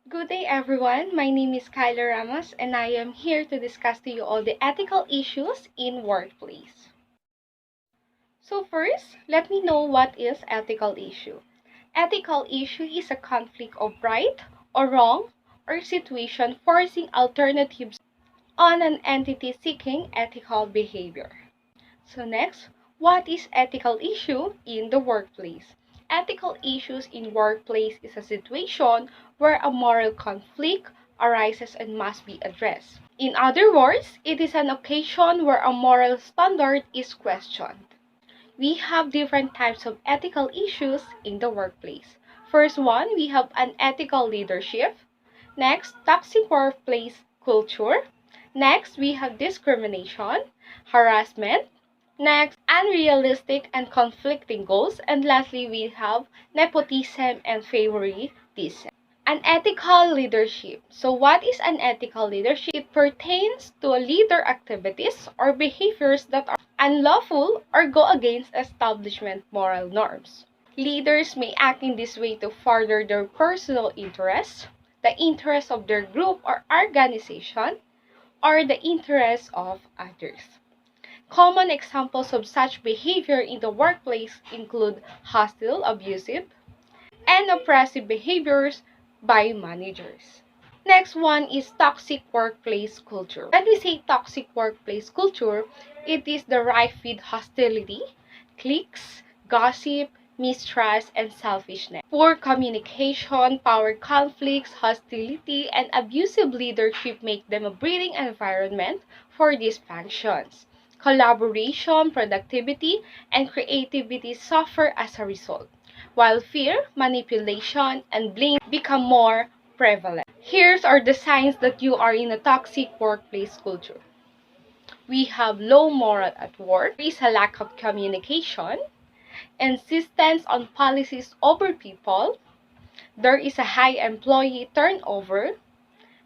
Good day everyone, my name is Kyla Ramos and I am here to discuss to you all the ethical issues in workplace. So first, let me know what is ethical issue. Ethical issue is a conflict of right or wrong or situation forcing alternatives on an entity seeking ethical behavior. So next, what is ethical issue in the workplace? Ethical issues in workplace is a situation where a moral conflict arises and must be addressed. In other words, it is an occasion where a moral standard is questioned. We have different types of ethical issues in the workplace. First one, we have unethical leadership. Next, toxic workplace culture. Next, we have discrimination, harassment. Next, unrealistic and conflicting goals. And lastly, we have nepotism and favoritism. Unethical leadership. So what is unethical leadership? It pertains to leader activities or behaviors that are unlawful or go against establishment moral norms. Leaders may act in this way to further their personal interests, the interests of their group or organization, or the interests of others. Common examples of such behavior in the workplace include hostile, abusive, and oppressive behaviors by managers. Next one is toxic workplace culture. When we say toxic workplace culture, it is the rife with hostility, cliques, gossip, mistrust, and selfishness. Poor communication, power conflicts, hostility, and abusive leadership make them a breeding environment for these functions. Collaboration, productivity, and creativity suffer as a result, while fear, manipulation, and blame become more prevalent. Here are the signs that you are in a toxic workplace culture. We have low morale at work, there is a lack of communication, insistence on policies over people, there is a high employee turnover,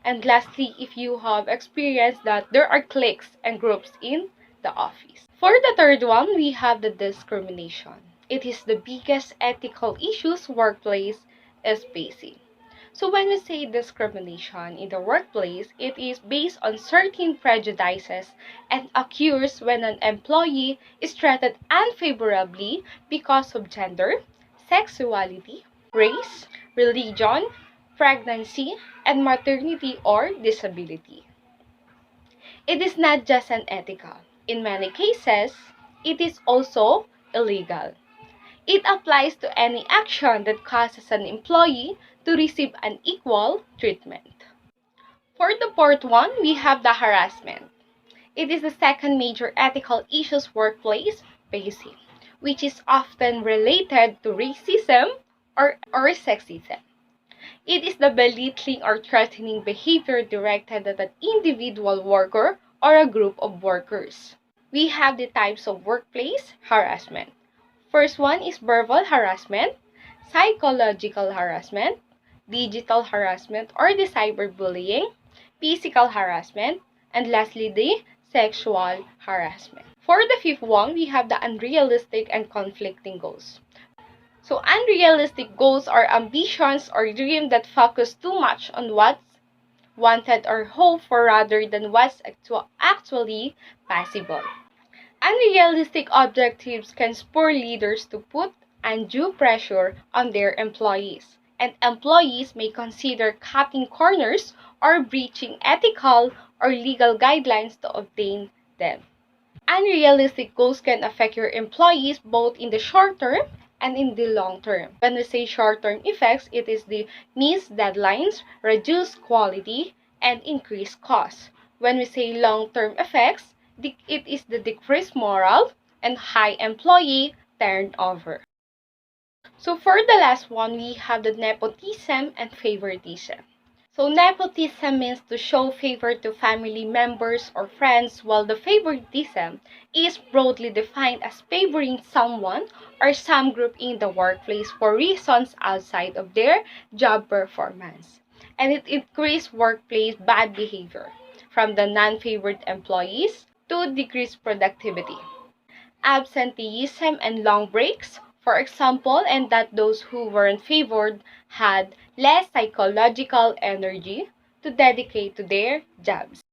and lastly, if you have experienced that there are cliques and groups in the office. For the third one, we have the discrimination. It is the biggest ethical issues workplace is facing. So when we say discrimination in the workplace, it is based on certain prejudices and occurs when an employee is treated unfavorably because of gender, sexuality, race, religion, pregnancy, and maternity or disability. It is not just unethical. In many cases, it is also illegal. It applies to any action that causes an employee to receive unequal treatment. For the fourth one, we have the harassment. It is the second major ethical issues workplace facing, which is often related to racism or sexism. It is the belittling or threatening behavior directed at an individual worker or a group of workers. We have the types of workplace harassment. First one is verbal harassment, psychological harassment, digital harassment or the cyberbullying, physical harassment, and lastly the sexual harassment. For the fifth one, we have the unrealistic and conflicting goals. So unrealistic goals are ambitions or dreams that focus too much on what's wanted or hoped for rather than what's actually possible. Unrealistic objectives can spur leaders to put undue pressure on their employees, and employees may consider cutting corners or breaching ethical or legal guidelines to obtain them. Unrealistic goals can affect your employees both in the short term and in the long term. When we say short-term effects, it is the missed deadlines, reduced quality, and increased costs. When we say long-term effects, it is the decreased morale and high employee turnover. So for the last one, we have the nepotism and favoritism. So nepotism means to show favor to family members or friends, while the favoritism is broadly defined as favoring someone or some group in the workplace for reasons outside of their job performance. And it increases workplace bad behavior, from the non-favored employees to decreased productivity, absenteeism and long breaks, For example, and that those who weren't favored had less psychological energy to dedicate to their jobs.